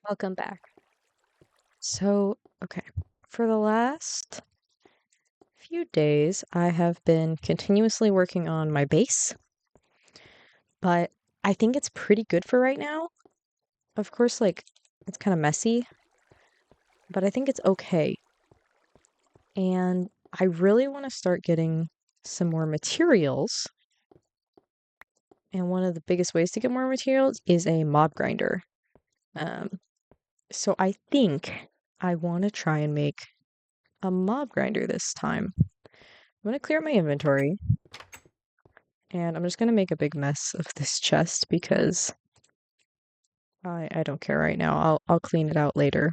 Welcome back. So, okay, for the last few days, I have been continuously working on my base, but I think it's pretty good for right now. Of course, it's kind of messy, but I think it's okay. And I really want to start getting some more materials. And one of the biggest ways to get more materials is a mob grinder. Um, so I think I want to try and make a mob grinder this time. I'm gonna clear out my inventory. And I'm just gonna make a big mess of this chest because I don't care right now. I'll clean it out later.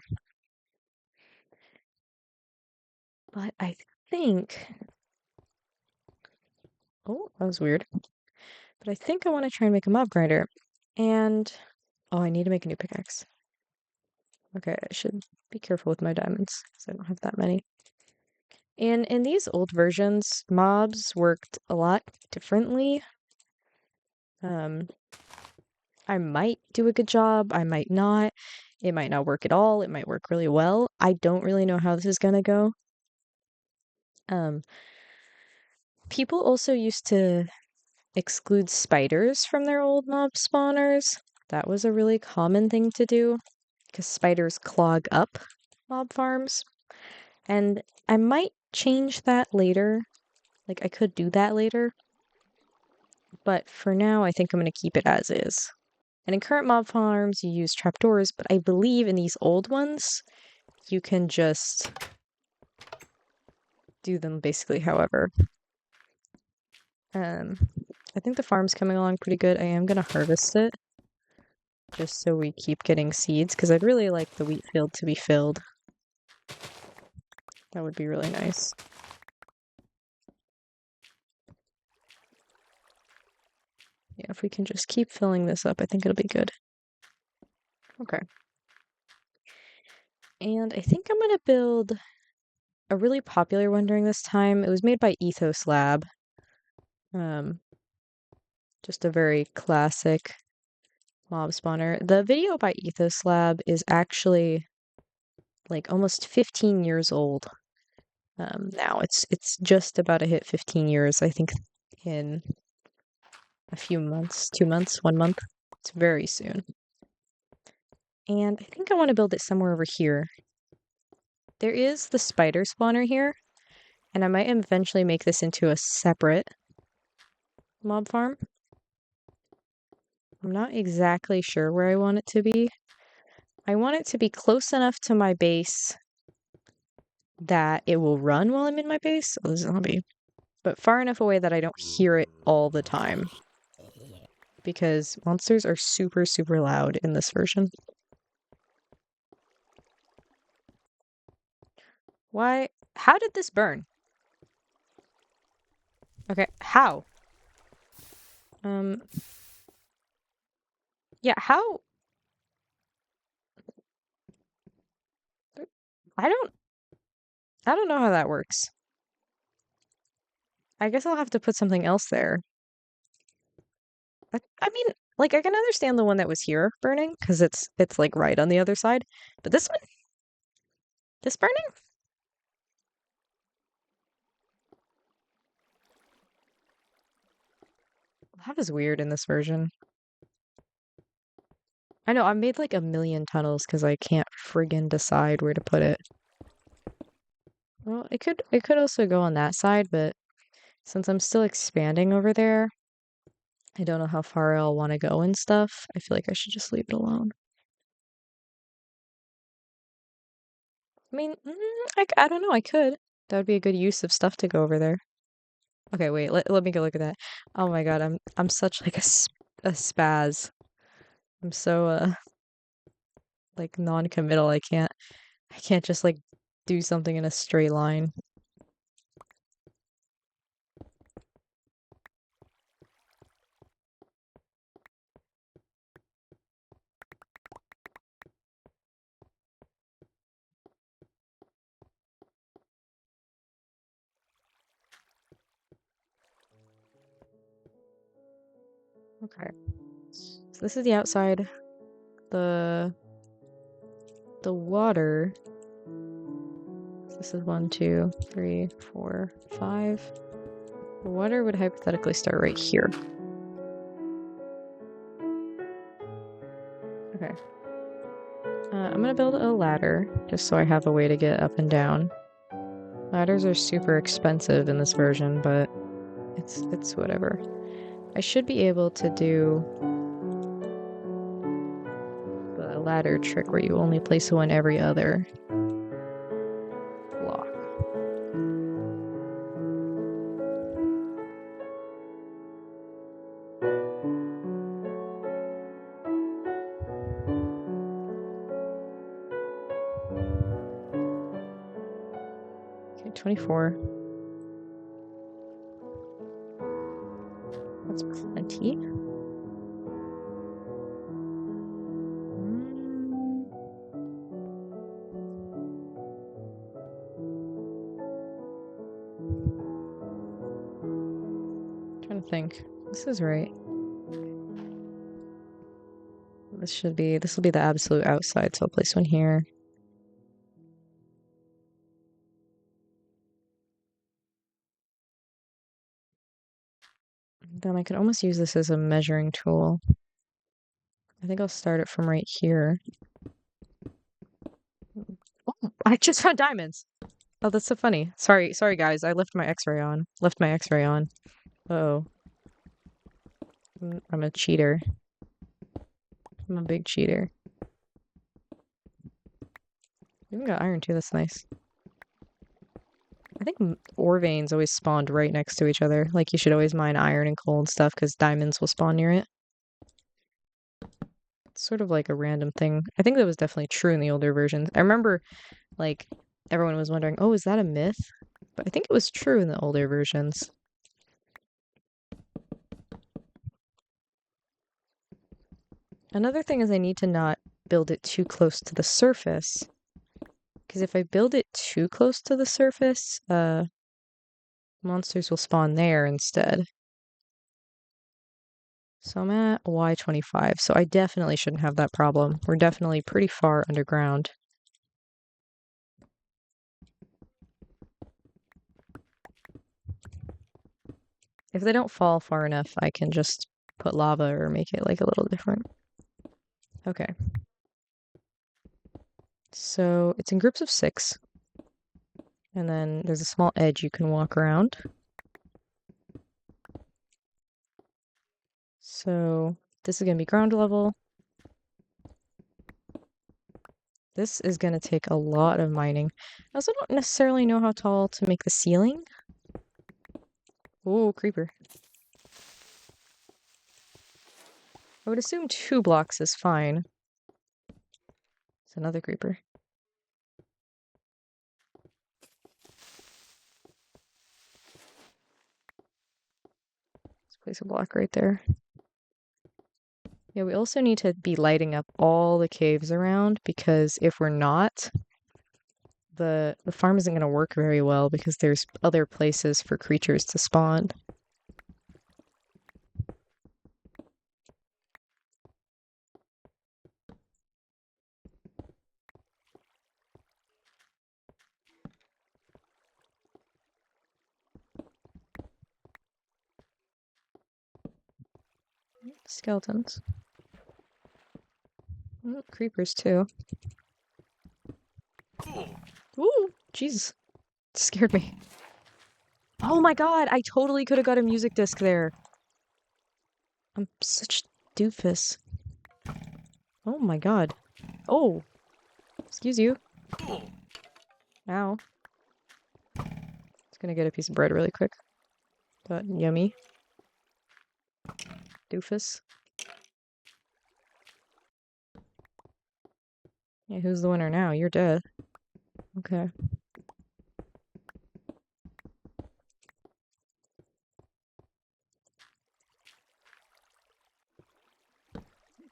But I think oh, that was weird. But I think I want to try and make a mob grinder. And oh, I need to make a new pickaxe. Okay, I should be careful with my diamonds because I don't have that many. And in these old versions, mobs worked a lot differently. Um, I might do a good job, I might not. It might not work at all, it might work really well. I don't really know how this is gonna go. Um, People also used to exclude spiders from their old mob spawners. That was a really common thing to do because spiders clog up mob farms. And I might change that later. Like, I could do that later. But for now, I think I'm going to keep it as is. And in current mob farms, you use trapdoors, but I believe in these old ones, you can just do them basically however. I think the farm's coming along pretty good. I am gonna harvest it just so we keep getting seeds because I'd really like the wheat field to be filled. That would be really nice. Yeah, if we can just keep filling this up, I think it'll be good. Okay. And I think I'm gonna build a really popular one during this time. It was made by Ethos Lab. Um, just a very classic mob spawner. The video by Ethos Lab is actually like almost 15 years old. Now it's just about to hit 15 years, I think, in a few months, 2 months, 1 month. It's very soon. And I think I want to build it somewhere over here. There is the spider spawner here, and I might eventually make this into a separate mob farm. I'm not exactly sure where I want it to be. I want it to be close enough to my base that it will run while I'm in my base. Oh, there's a zombie. But far enough away that I don't hear it all the time. Because monsters are super, super loud in this version. Why? How did this burn? Okay, how? Um, yeah, how? I don't, I don't know how that works. I guess I'll have to put something else there. I mean, like I can understand the one that was here burning because it's like right on the other side, but this one, this burning? That is weird in this version. I know I made like a million tunnels because I can't friggin' decide where to put it. Well, it could also go on that side, but since I'm still expanding over there, I don't know how far I'll want to go and stuff. I feel like I should just leave it alone. I mean, I don't know. I could. That would be a good use of stuff to go over there. Okay, wait. Let me go look at that. Oh my God, I'm such like a spaz. I'm so like non-committal. I can't just like do something in a straight line. Okay. So this is the outside. The the water. This is 1, 2, 3, 4, 5. The water would hypothetically start right here. Okay. I'm gonna build a ladder just so I have a way to get up and down. Ladders are super expensive in this version, but it's whatever. I should be able to do the ladder trick where you only place one every other block. Okay, 24. That's plenty. Trying to think. This is right. This will be the absolute outside, so I'll place one here. Then I could almost use this as a measuring tool. I think I'll start it from right here. Oh, I just found diamonds. Oh, that's so funny. Sorry guys. I left my X-ray on. Uh-oh. I'm a cheater. I'm a big cheater. We even got iron too, that's nice. I think ore veins always spawned right next to each other. Like you should always mine iron and coal and stuff because diamonds will spawn near it. It's sort of like a random thing. I think that was definitely true in the older versions. I remember like everyone was wondering, oh, is that a myth? But I think it was true in the older versions. Another thing is I need to not build it too close to the surface. Because if I build it too close to the surface, monsters will spawn there instead. So I'm at Y25, so I definitely shouldn't have that problem. We're definitely pretty far underground. If they don't fall far enough, I can just put lava or make it like a little different. Okay. So it's in groups of 6. And then there's a small edge you can walk around. So this is going to be ground level. This is going to take a lot of mining. I also don't necessarily know how tall to make the ceiling. Oh, creeper. I would assume 2 blocks is fine. It's another creeper. Let's place a block right there. Yeah, we also need to be lighting up all the caves around because if we're not, the farm isn't going to work very well because there's other places for creatures to spawn. Skeletons. Creepers too. Ooh, jeez. Scared me. Oh my god, I totally could have got a music disc there. I'm such doofus. Oh my god. Oh. Excuse you. Ow. Just gonna get a piece of bread really quick. But yummy. Doofus. Yeah, who's the winner now? You're dead. Okay.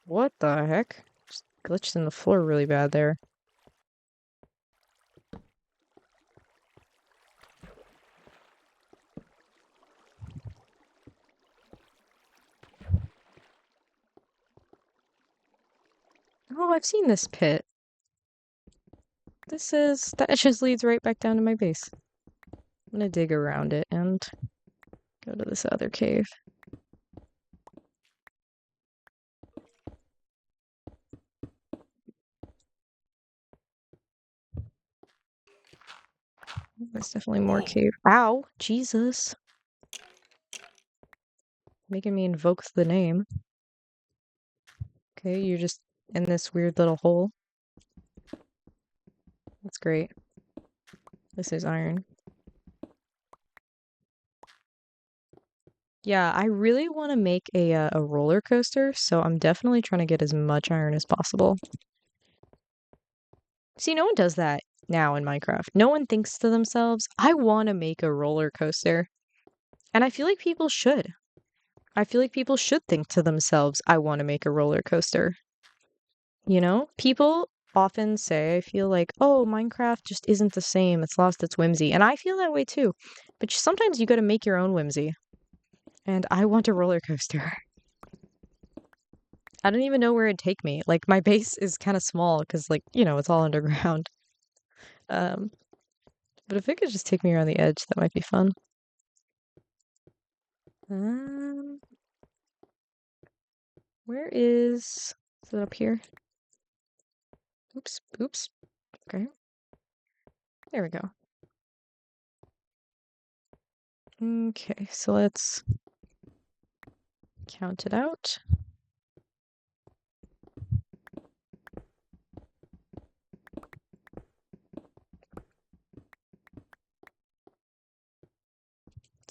What the heck? Just glitched in the floor really bad there. Oh, I've seen this pit. That just leads right back down to my base. I'm gonna dig around it and go to this other cave. There's definitely more cave. Ow! Jesus. Making me invoke the name. Okay, you're just in this weird little hole. That's great. This is iron. Yeah, I really want to make a roller coaster, so I'm definitely trying to get as much iron as possible. See, no one does that now in Minecraft. No one thinks to themselves, I want to make a roller coaster. And I feel like people should. I feel like people should think to themselves, I want to make a roller coaster. You know, people often say, I feel like, oh, Minecraft just isn't the same. It's lost its whimsy. And I feel that way too. But sometimes you got to make your own whimsy. And I want a roller coaster. I don't even know where it'd take me. Like, my base is kind of small because, like, it's all underground. Um, but if it could just take me around the edge, that might be fun. Um, where is it up here? Oops, oops. Okay, there we go. Okay, so let's count it out.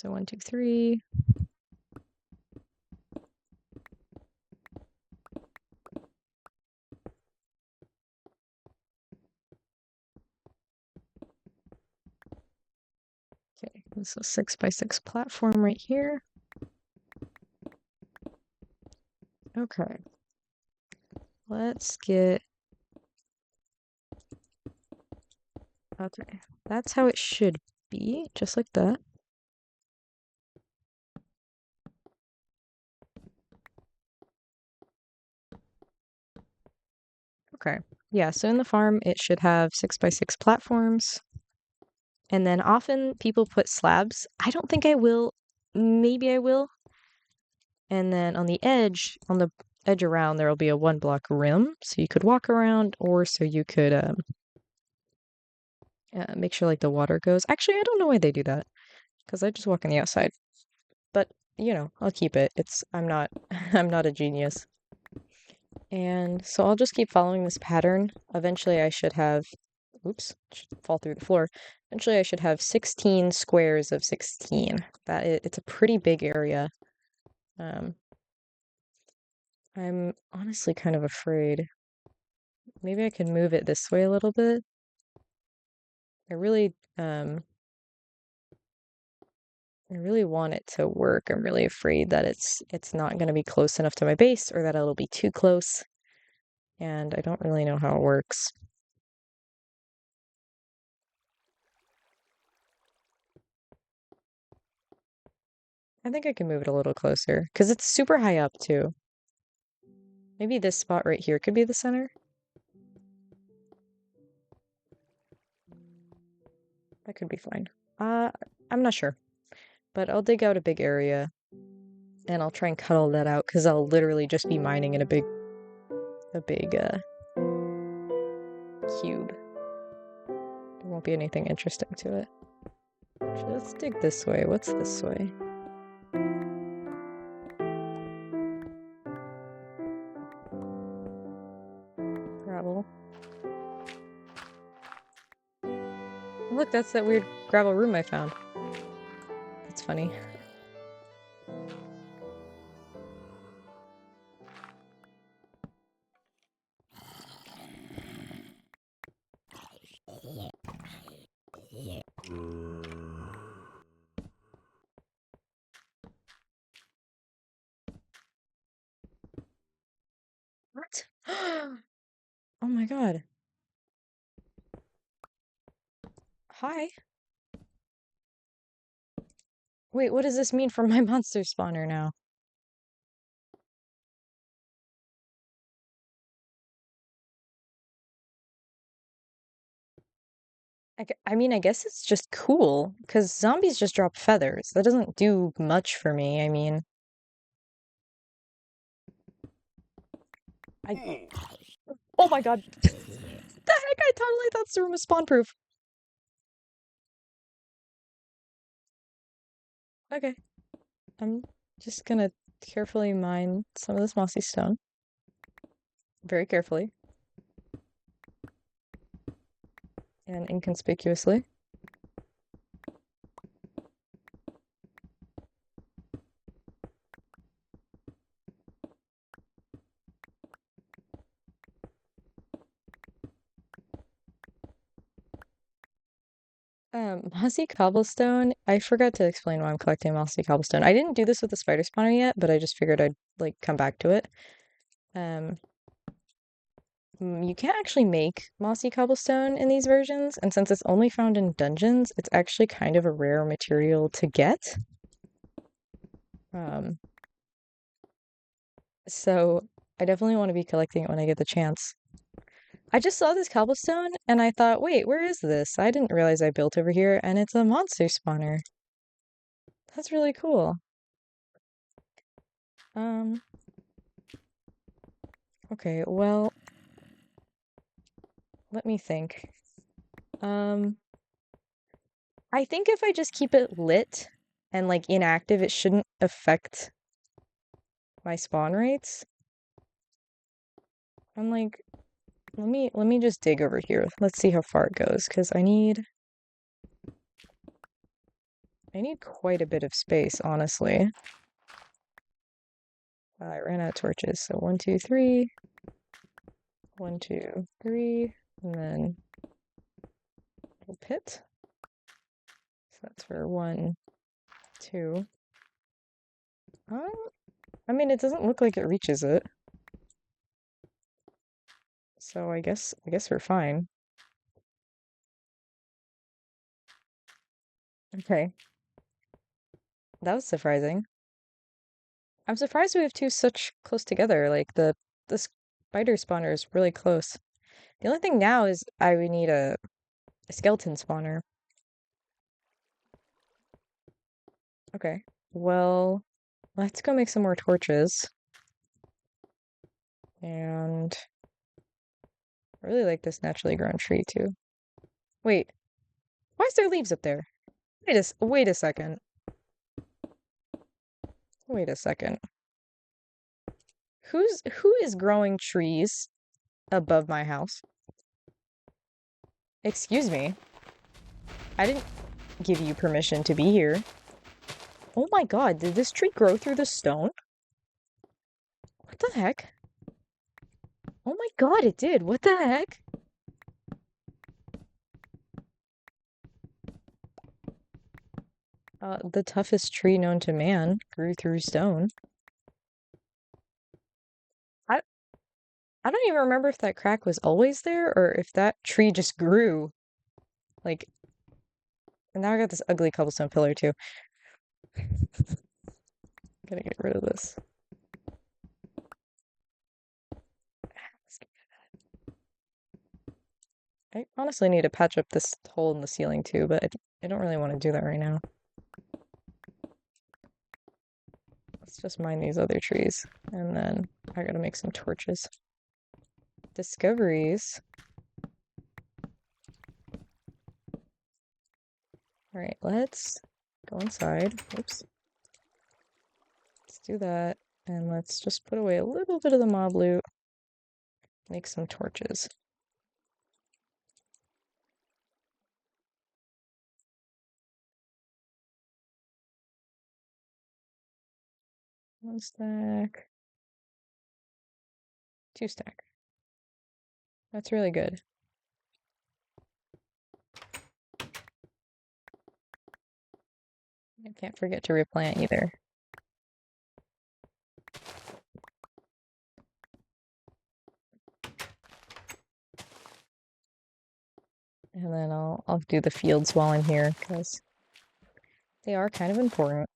So 1, 2, 3. Okay, this is a 6x6 platform right here. Okay, let's get. Okay, that's how it should be, just like that. Okay, yeah, so in the farm, it should have 6x6 platforms. And then often people put slabs. I don't think I will. Maybe I will. And then on the edge around, there will be a 1 block rim. So you could walk around, or so you could make sure like the water goes. Actually, I don't know why they do that because I just walk on the outside. But I'll keep it. I'm not I'm not a genius. And so I'll just keep following this pattern. Eventually I should have oops, should fall through the floor. Eventually I should have 16 squares of 16. It's a pretty big area. Um I'm honestly kind of afraid. Maybe I can move it this way a little bit. I really want it to work. I'm really afraid that it's not going to be close enough to my base or that it'll be too close. And I don't really know how it works. I think I can move it a little closer because it's super high up too. Maybe this spot right here could be the center. That could be fine. Uh, I'm not sure, but I'll dig out a big area and I'll try and cut all that out because I'll literally just be mining in a big cube. There won't be anything interesting to it. Actually, let's dig this way. What's this way? Gravel. Look, that's that weird gravel room I found. That's funny. What? Oh my god. Hi. Wait, what does this mean for my monster spawner now? I mean, I guess it's just cool because zombies just drop feathers. That doesn't do much for me. I mean, I oh my God, the heck! I totally thought this room was spawn proof. Okay, I'm just gonna carefully mine some of this mossy stone, very carefully and inconspicuously. Mossy cobblestone. I forgot to explain why I'm collecting mossy cobblestone. I didn't do this with the spider spawner yet, but I just figured I'd like come back to it. Um, you can't actually make mossy cobblestone in these versions, and since it's only found in dungeons, it's actually kind of a rare material to get. Um, so I definitely want to be collecting it when I get the chance. I just saw this cobblestone and I thought, wait, where is this? I didn't realize I built over here, and it's a monster spawner. That's really cool. Um, okay, well, let me think. Um, I think if I just keep it lit and like inactive, it shouldn't affect my spawn rates. I'm like, let me just dig over here. Let's see how far it goes, because I need quite a bit of space, honestly. I ran out of torches, so 1, 2, 3, 1, 2, 3, and then a pit. So that's for 1, 2. Um, I mean, it doesn't look like it reaches it, so I guess we're fine. Okay, that was surprising. I'm surprised we have two such close together. Like the spider spawner is really close. The only thing now is I would need a skeleton spawner. Okay. Well, let's go make some more torches. And I really like this naturally grown tree too. Wait, why is there leaves up there? Wait a second. Wait a second. Who is growing trees above my house? Excuse me. I didn't give you permission to be here. Oh my God, did this tree grow through the stone? What the heck? Oh my God, it did. What the heck? The toughest tree known to man grew through stone. I I don't even remember if that crack was always there or if that tree just grew. Like, and now I got this ugly cobblestone pillar too. Gotta get rid of this. I honestly need to patch up this hole in the ceiling too, but I don't really want to do that right now. Let's just mine these other trees, and then I gotta make some torches. Discoveries. All right, let's go inside. Oops. Let's do that, and let's just put away a little bit of the mob loot. Make some torches. One stack, two stack. That's really good. I can't forget to replant either. And then I'll do the fields while I'm here because they are kind of important.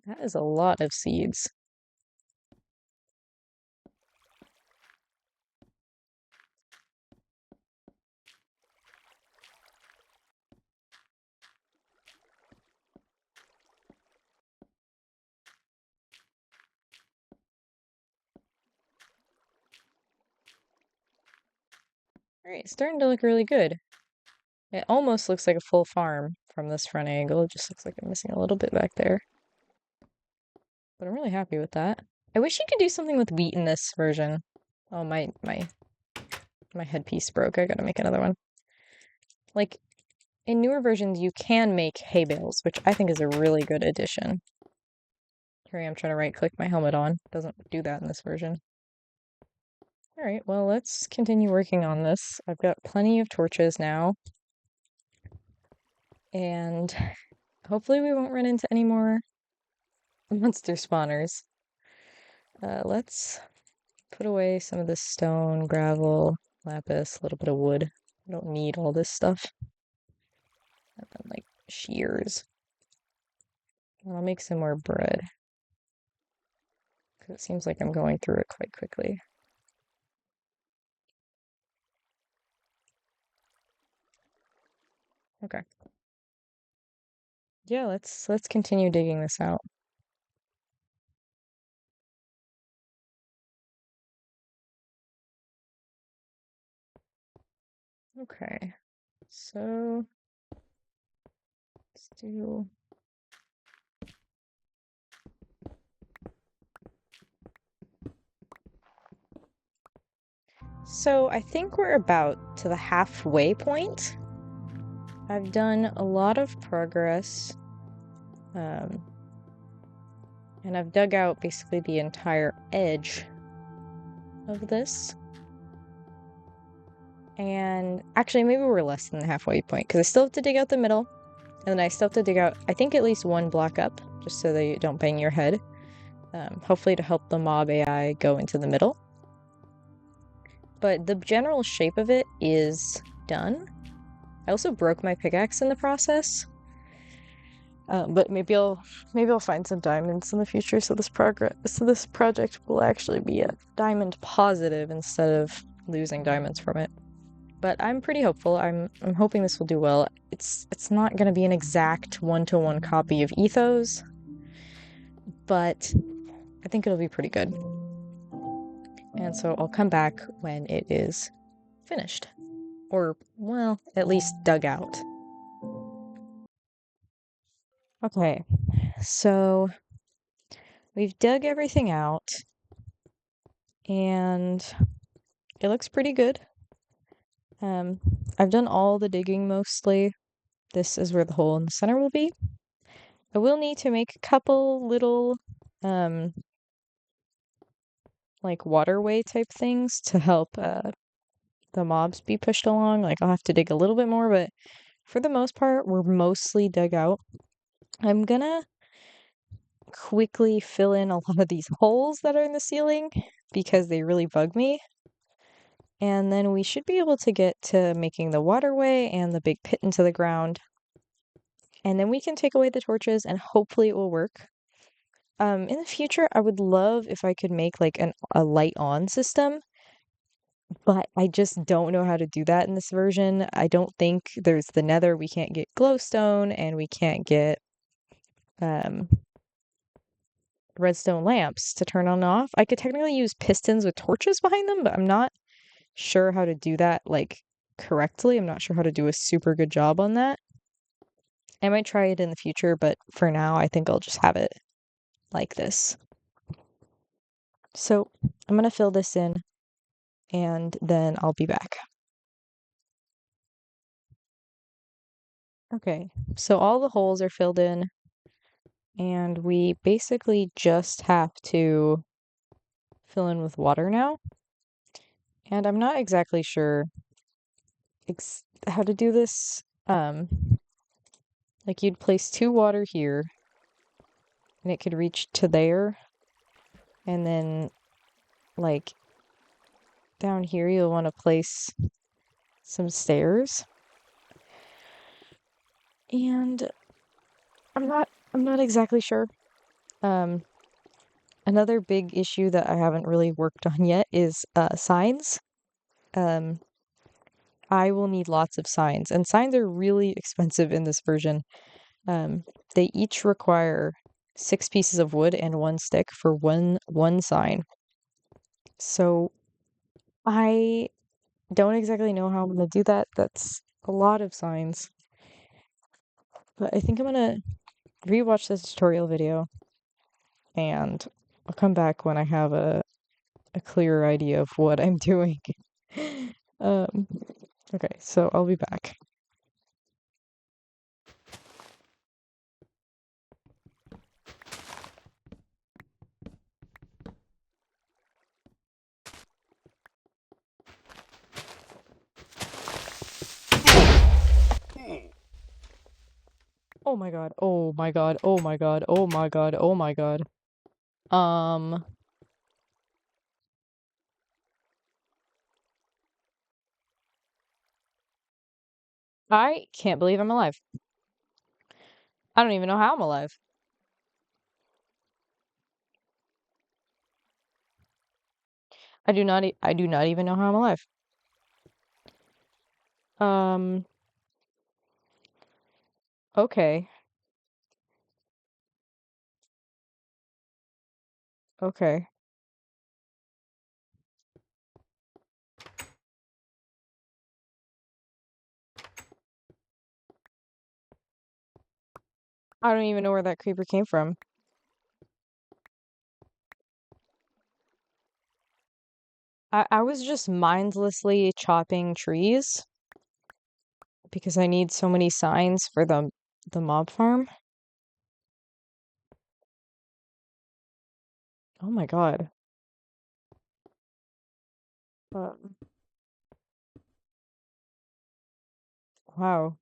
That is a lot of seeds. All right, it's starting to look really good. It almost looks like a full farm from this front angle. It just looks like I'm missing a little bit back there. But I'm really happy with that. I wish you could do something with wheat in this version. Oh, my headpiece broke. I gotta make another one. Like, in newer versions, you can make hay bales, which I think is a really good addition. Here I am trying to right-click my helmet on. Doesn't do that in this version. All right, well, let's continue working on this. I've got plenty of torches now. And hopefully we won't run into any more monster spawners. Let's put away some of this stone, gravel, lapis, a little bit of wood. I don't need all this stuff. And then, like, shears. And I'll make some more bread. Because it seems like I'm going through it quite quickly. Okay. Yeah, let's continue digging this out. Okay. So let's do So I think we're about to the halfway point. I've done a lot of progress. Um, and I've dug out basically the entire edge of this. And actually, maybe we're less than the halfway point because I still have to dig out the middle. And then I still have to dig out, I think, at least one block up just so that you don't bang your head. Hopefully to help the mob AI go into the middle. But the general shape of it is done. I also broke my pickaxe in the process. But maybe I'll find some diamonds in the future so this project will actually be a diamond positive instead of losing diamonds from it. But I'm pretty hopeful. I'm hoping this will do well. It's not going to be an exact one-to-one copy of Ethos, but I think it'll be pretty good. And so I'll come back when it is finished. Or, well, at least dug out. Okay, so we've dug everything out, and it looks pretty good. I've done all the digging mostly. This is where the hole in the center will be. I will need to make a couple little, like waterway type things to help, the mobs be pushed along. Like I'll have to dig a little bit more, but for the most part, we're mostly dug out. I'm gonna quickly fill in a lot of these holes that are in the ceiling because they really bug me. And then we should be able to get to making the waterway and the big pit into the ground. And then we can take away the torches and hopefully it will work. In the future, I would love if I could make like a light on system, but I just don't know how to do that in this version. I don't think there's the nether. We can't get glowstone and we can't get um redstone lamps to turn on and off. I could technically use pistons with torches behind them, but I'm not sure how to do that like correctly. I'm not sure how to do a super good job on that. I might try it in the future, but for now, I think I'll just have it like this. So I'm gonna fill this in and then I'll be back. Okay, so all the holes are filled in and we basically just have to fill in with water now. And I'm not exactly sure how to do this. Like you'd place 2 water here and it could reach to there. And then like down here you'll want to place some stairs. And I'm not exactly sure. Um, Another big issue that I haven't really worked on yet is signs. Um, I will need lots of signs, and signs are really expensive in this version. Um, they each require 6 pieces of wood and 1 stick for one sign. So I don't exactly know how I'm gonna do that. That's a lot of signs. But I think I'm gonna rewatch this tutorial video and I'll come back when I have a clearer idea of what I'm doing. Um, okay, so I'll be back. Oh my god, oh my god, oh my god, oh my god, oh my god. Um, I can't believe I'm alive. I don't even know how I'm alive. I do not even know how I'm alive. Um, okay. Okay. I don't even know where that creeper came from. I was just mindlessly chopping trees because I need so many signs for the mob farm. Oh my God. Um, wow.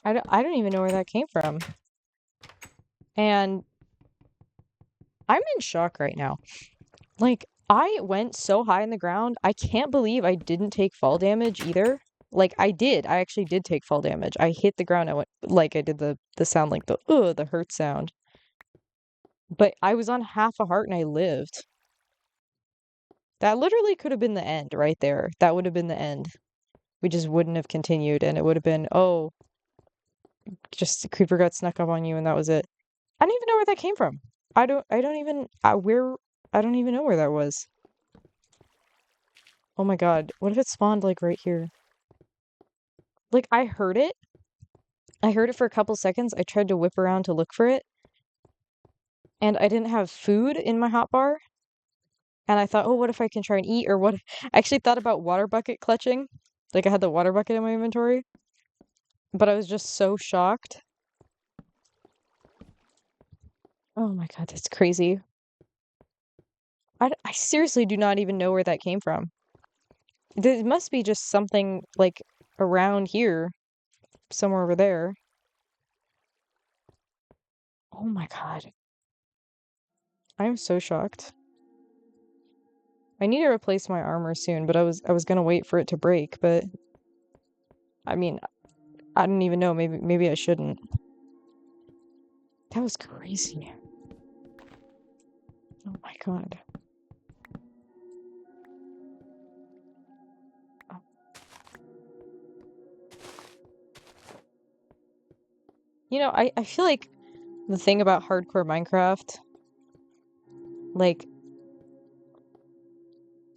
I don't even know where that came from. And I'm in shock right now. Like, I went so high in the ground, I can't believe I didn't take fall damage either. Like, I did. I actually did take fall damage. I hit the ground. I went, like, I did the sound, like the hurt sound. But I was on half a heart and I lived. That literally could have been the end right there. That would have been the end. We just wouldn't have continued and it would have been, oh, just the creeper got snuck up on you and that was it. I don't even know where that came from. I don't even, I don't even know where that was. Oh my God. What if it spawned like right here? Like I heard it. I heard it for a couple seconds. I tried to whip around to look for it and I didn't have food in my hotbar. And I thought, oh, what if I can try and eat or what? I actually thought about water bucket clutching. Like I had the water bucket in my inventory, but I was just so shocked. Oh my God, that's crazy. I seriously do not even know where that came from. There must be just something like around here, somewhere over there. Oh my God. I'm so shocked. I need to replace my armor soon, but I was gonna wait for it to break, but I mean, I don't even know. Maybe I shouldn't. That was crazy. Oh my God. Oh. You know, I feel like the thing about hardcore Minecraft, like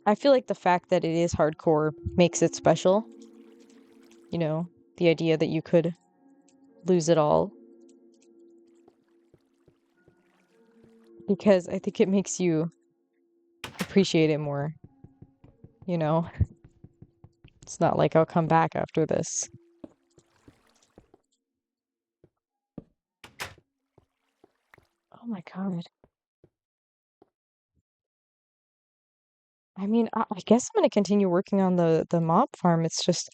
I feel like the fact that it is hardcore makes it special. You know, the idea that you could lose it all because I think it makes you appreciate it more, you know? It's not like I'll come back after this. Oh my God. I mean, I guess I'm gonna continue working on the mob farm. It's just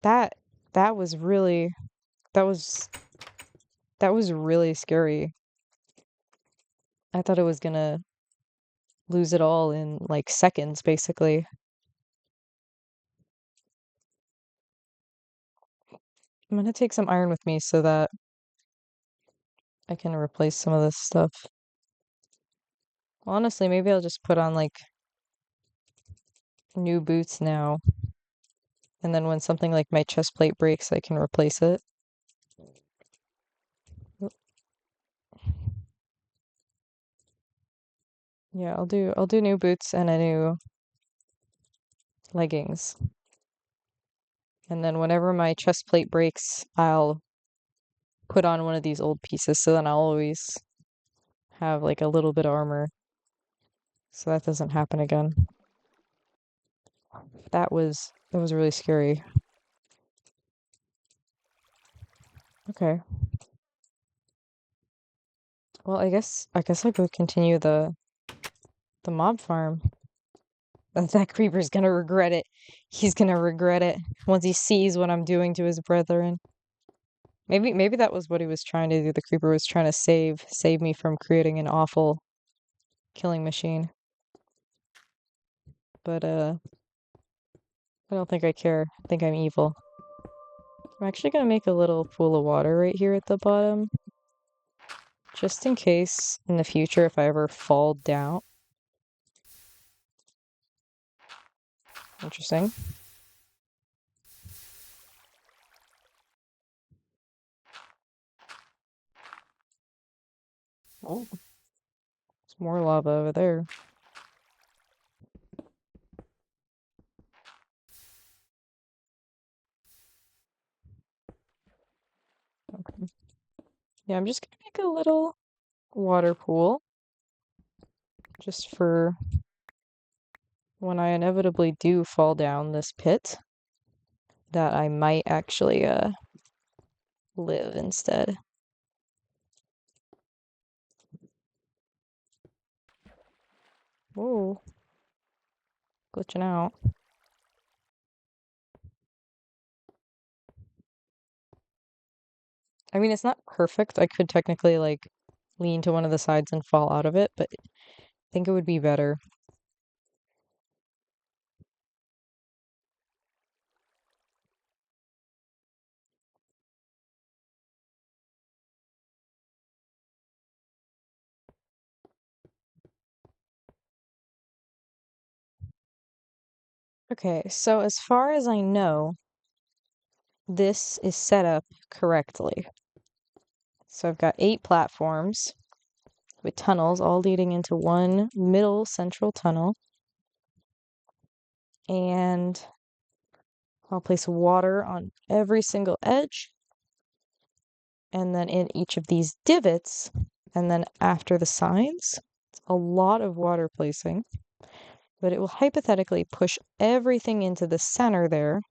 that that was really that was that was really scary. I thought it was gonna lose it all in like seconds, basically. I'm gonna take some iron with me so that I can replace some of this stuff. Honestly, maybe I'll just put on like new boots now. And then when something like my chest plate breaks, I can replace it. Yeah, I'll do new boots and a new leggings. And then whenever my chest plate breaks, I'll put on one of these old pieces so then I'll always have like a little bit of armor. So that doesn't happen again. That was really scary. Okay. Well, I guess I'll go continue the mob farm. That creeper's gonna regret it. He's gonna regret it once he sees what I'm doing to his brethren. Maybe that was what he was trying to do. The creeper was trying to save me from creating an awful killing machine. But I don't think I care. I think I'm evil. I'm actually gonna make a little pool of water right here at the bottom, just in case in the future if I ever fall down. Interesting. Oh, there's more lava over there. Okay. Yeah, I'm just gonna make a little water pool just for when I inevitably do fall down this pit that I might actually live instead. Whoa, glitching out. I mean, it's not perfect. I could technically like lean to one of the sides and fall out of it, but I think it would be better. Okay, so as far as I know, this is set up correctly. So I've got 8 platforms with tunnels all leading into one middle central tunnel. And I'll place water on every single edge. And then in each of these divots, and then after the signs, it's a lot of water placing, but it will hypothetically push everything into the center there.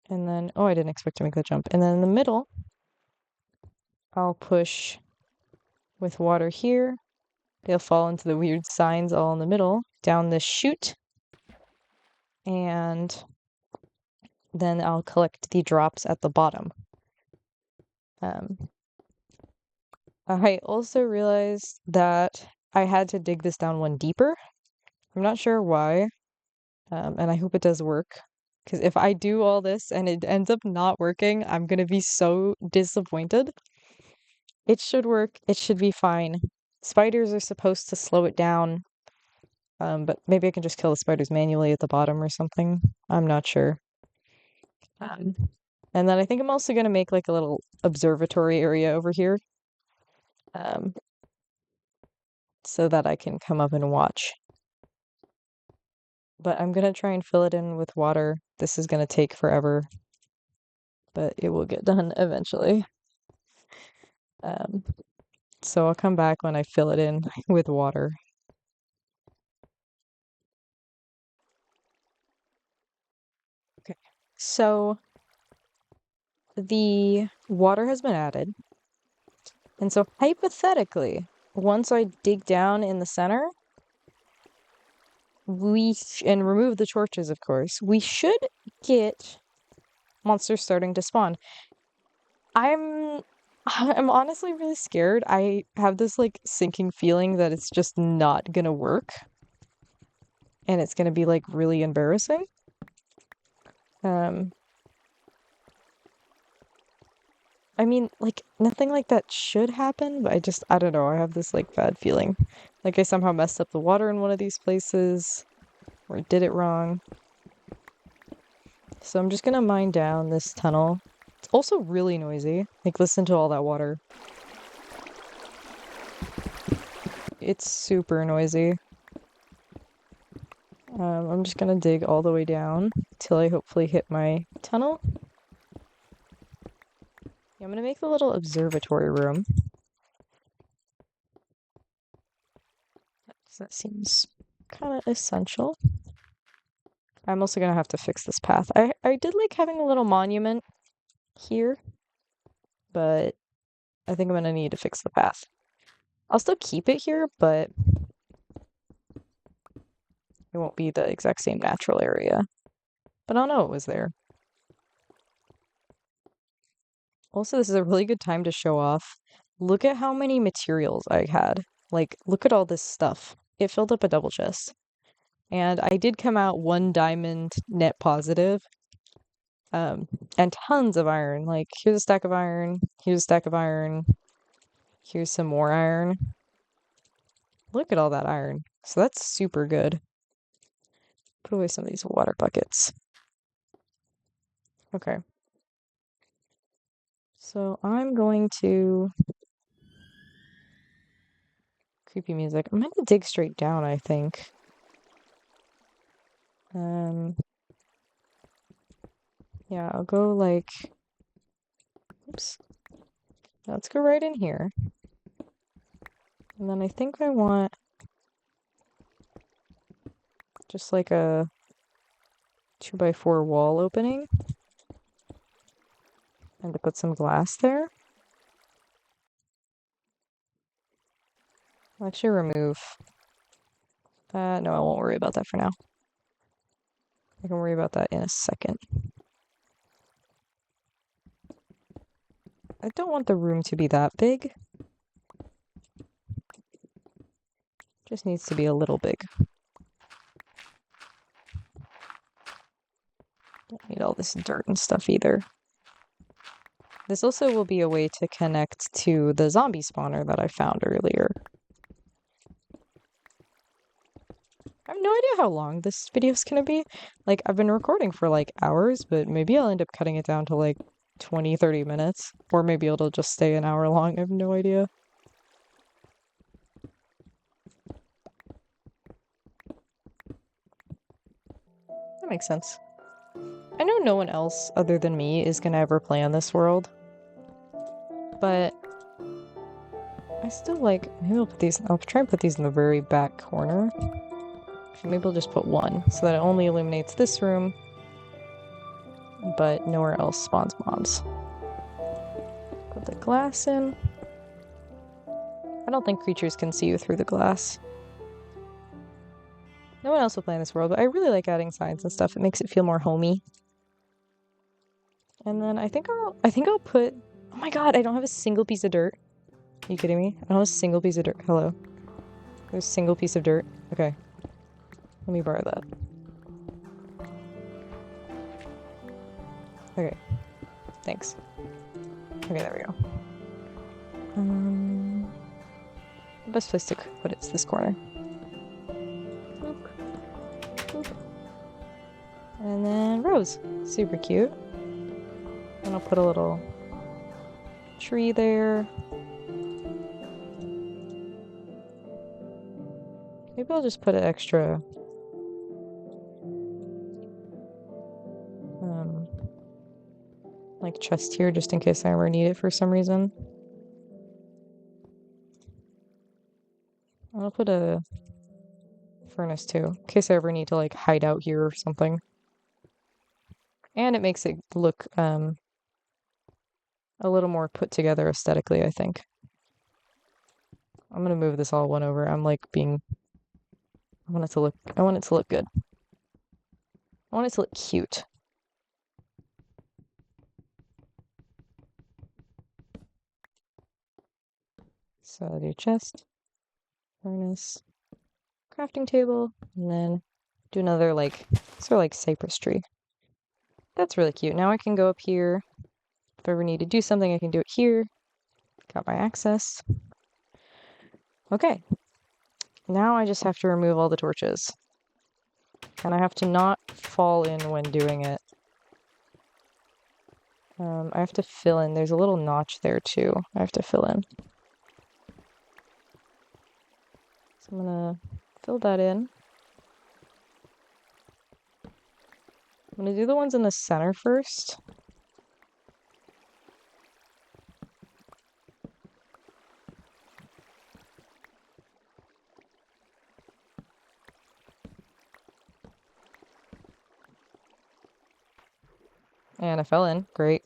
And then, oh, I didn't expect to make the jump. And then in the middle, I'll push with water here. They'll fall into the weird signs all in the middle, down this chute. And then I'll collect the drops at the bottom. I also realized that I had to dig this down one deeper. I'm not sure why, and I hope it does work. Because if I do all this and it ends up not working, I'm gonna be so disappointed. It should work. It should be fine. Spiders are supposed to slow it down, but maybe I can just kill the spiders manually at the bottom or something. I'm not sure. Um, and then I think I'm also gonna make like a little observatory area over here, um, so that I can come up and watch. But I'm gonna try and fill it in with water. This is gonna take forever, but it will get done eventually. Um, so I'll come back when I fill it in with water. Okay. So the water has been added. And so hypothetically, once I dig down in the center, and remove the torches, of course, we should get monsters starting to spawn. I'm I'm honestly really scared. I have this like sinking feeling that it's just not gonna work and it's gonna be like really embarrassing. Um I mean, like, nothing like that should happen, but I don't know, I have this, like, bad feeling. Like, I somehow messed up the water in one of these places, or did it wrong. So I'm just gonna mine down this tunnel. It's also really noisy. Like, listen to all that water. It's super noisy. I'm just gonna dig all the way down till I hopefully hit my tunnel. Yeah, I'm gonna make the little observatory room. That seems kind of essential. I'm also gonna have to fix this path. I did like having a little monument here, but I think I'm gonna need to fix the path. I'll still keep it here, but it won't be the exact same natural area. But I'll know it was there. Also, this is a really good time to show off. Look at how many materials I had. Like, look at all this stuff. It filled up a double chest. And I did come out one diamond net positive. And tons of iron. Like, here's a stack of iron, here's a stack of iron, here's some more iron. Look at all that iron. So that's super good. Put away some of these water buckets. Okay. So I'm going to creepy music. I'm gonna dig straight down, I think. Um yeah, I'll go like oops. Let's go right in here. And then I think I want just like a 2x4 wall opening. And to put some glass there. I'll actually remove that. No, I won't worry about that for now. I can worry about that in a second. I don't want the room to be that big. Just needs to be a little big. Don't need all this dirt and stuff either. This also will be a way to connect to the zombie spawner that I found earlier. I have no idea how long this video's gonna be. Like, I've been recording for like hours, but maybe I'll end up cutting it down to like 20, 30 minutes. Or maybe it'll just stay an hour long. I have no idea. That makes sense. I know no one else other than me is gonna ever play on this world. But I still like, maybe I'll try and put these in the very back corner. Maybe I'll just put one so that it only illuminates this room, but nowhere else spawns mobs. Put the glass in. I don't think creatures can see you through the glass. No one else will play in this world, but I really like adding signs and stuff. It makes it feel more homey. And then I think I'll put, oh my god, I don't have a single piece of dirt. Are you kidding me? I don't have a single piece of dirt. Hello. There's a single piece of dirt. Okay. Let me borrow that. Okay. Thanks. Okay, there we go. The best place to put it is this corner. Boop. Boop. And then rose. Super cute. And I'll put a little tree there. Maybe I'll just put an extra like chest here just in case I ever need it for some reason. I'll put a furnace too, in case I ever need to like hide out here or something. And it makes it look a little more put together aesthetically, I think. I'm gonna move this all one over. I'm like being I want it to look good. I want it to look cute. So I'll do chest, furnace, crafting table, and then do another like sort of like cypress tree. That's really cute. Now I can go up here, If I ever need to do something, I can do it here. Got my access. Okay. Now I just have to remove all the torches. And I have to not fall in when doing it. I have to fill in. There's a little notch there too. I have to fill in. So I'm gonna fill that in. I'm gonna do the ones in the center first. And I fell in. Great.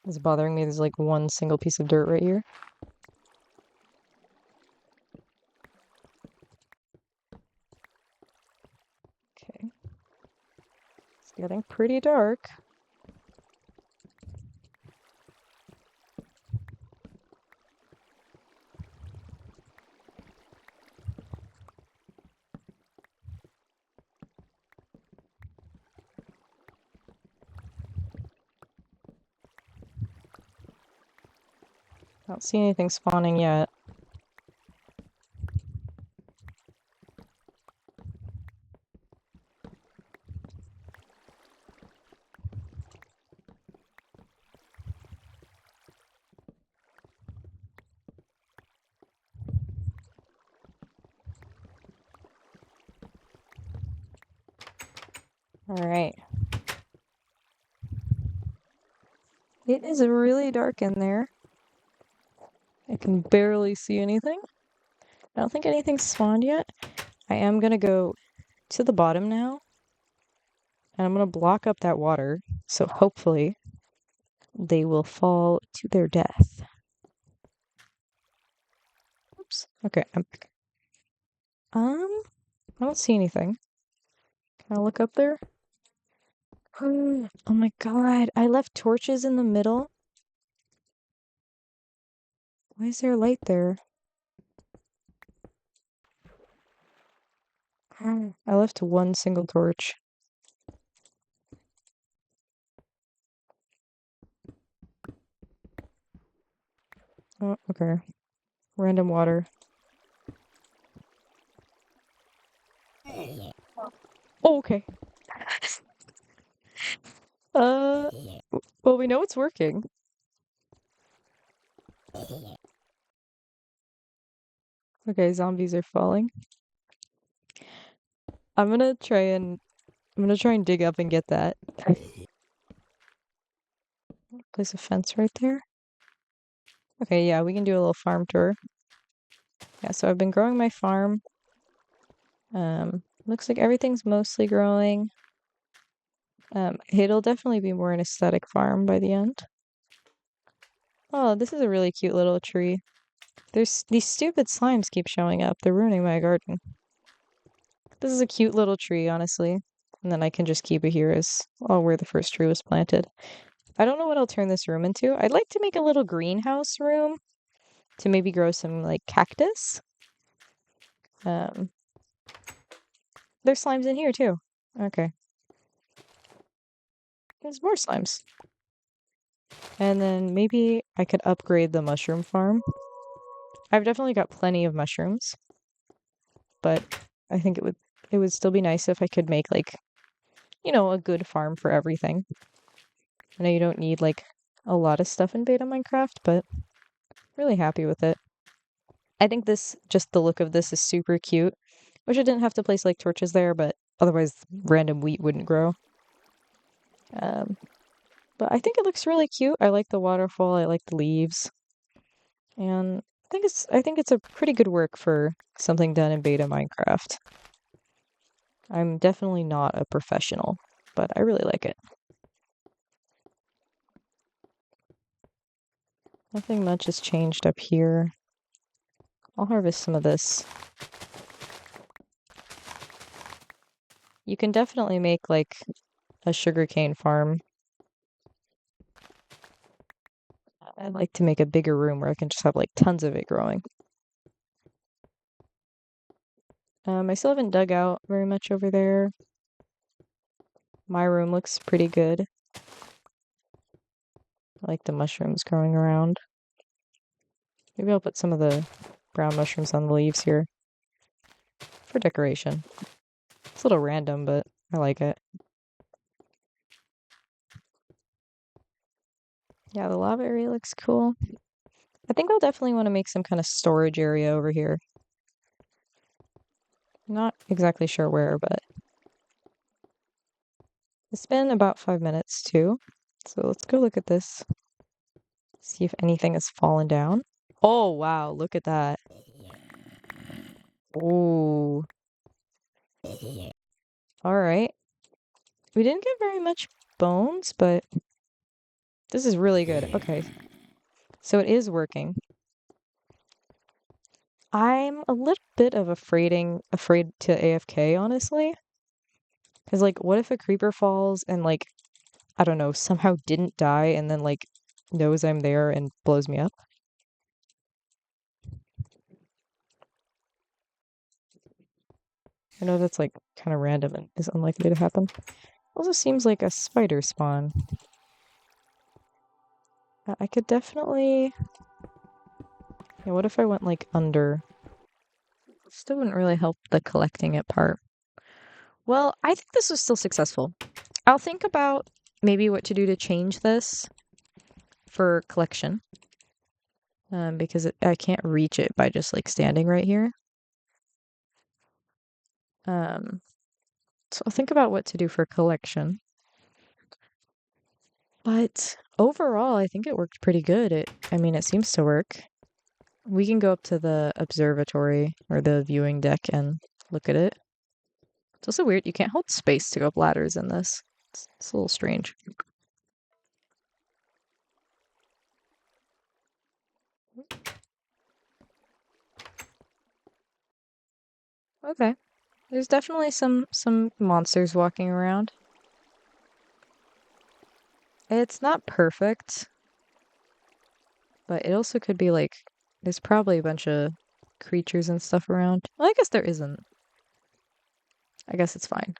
It's bothering me. There's like one single piece of dirt right here. Okay. It's getting pretty dark. I don't see anything spawning yet. All right. It is really dark in there. I can barely see anything. I don't think anything's spawned yet. I am gonna go to the bottom now, and I'm gonna block up that water, so hopefully they will fall to their death. Oops. Okay, I'm back. I don't see anything. Can I look up there? Oh my god, I left torches in the middle. Why is there light there? I left one single torch. Oh, okay. Random water. Oh, okay. Uh, well, we know it's working. Okay, zombies are falling. I'm gonna try and dig up and get that. There's a fence right there. Okay, yeah, we can do a little farm tour. Yeah, so I've been growing my farm. Looks like everything's mostly growing. It'll definitely be more an aesthetic farm by the end. Oh, this is a really cute little tree. There's these stupid slimes keep showing up. They're ruining my garden. This is a cute little tree, honestly. And then I can just keep it here as where the first tree was planted. I don't know what I'll turn this room into. I'd like to make a little greenhouse room to maybe grow some like cactus. Um, there's slimes in here too. Okay. There's more slimes. And then maybe I could upgrade the mushroom farm. I've definitely got plenty of mushrooms, but I think it would still be nice if I could make like, a good farm for everything. I know you don't need like a lot of stuff in beta Minecraft, but really happy with it. I think just the look of this is super cute. Wish I didn't have to place like torches there, but otherwise random wheat wouldn't grow. Um, but I think it looks really cute. I like the waterfall. I like the leaves. And I think it's a pretty good work for something done in beta Minecraft. I'm definitely not a professional, but I really like it. Nothing much has changed up here. I'll harvest some of this. You can definitely make like a sugarcane farm. I'd like to make a bigger room where I can just have like tons of it growing. I still haven't dug out very much over there. My room looks pretty good. I like the mushrooms growing around. Maybe I'll put some of the brown mushrooms on the leaves here for decoration. It's a little random, but I like it. Yeah, the lava area looks cool. I think I'll definitely want to make some kind of storage area over here. Not exactly sure where, but it's been about 5 minutes too. So let's go look at this. See if anything has fallen down. Oh, wow, look at that. Ooh. All right. We didn't get very much bones, but this is really good. Okay. So it is working. I'm a little bit of afraid to AFK, honestly. Because like what if a creeper falls and like I don't know, somehow didn't die and then like knows I'm there and blows me up? I know that's like kind of random and is unlikely to happen. Also seems like a spider spawn. I could definitely. Yeah, what if I went like under? Still wouldn't really help the collecting it part. Well, I think this was still successful. I'll think about maybe what to do to change this for collection. Because I can't reach it by just like standing right here. Um, so I'll think about what to do for collection. But overall, I think it worked pretty good. I mean, it seems to work. We can go up to the observatory or the viewing deck and look at it. It's also weird. You can't hold space to go up ladders in this. It's a little strange. Okay. There's definitely some monsters walking around. It's not perfect, but it also could be like there's probably a bunch of creatures and stuff around. Well, I guess there isn't. I guess it's fine.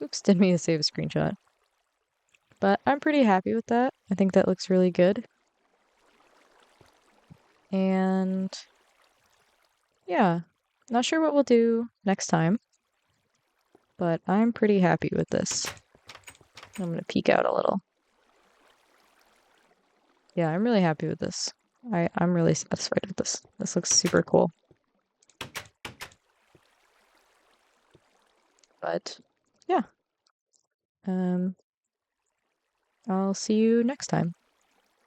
Oops, didn't mean to save a screenshot. But I'm pretty happy with that. I think that looks really good. And yeah, not sure what we'll do next time, but I'm pretty happy with this. I'm gonna peek out a little. Yeah, I'm really happy with this. I'm really satisfied with this. This looks super cool. But yeah. Um I'll see you next time.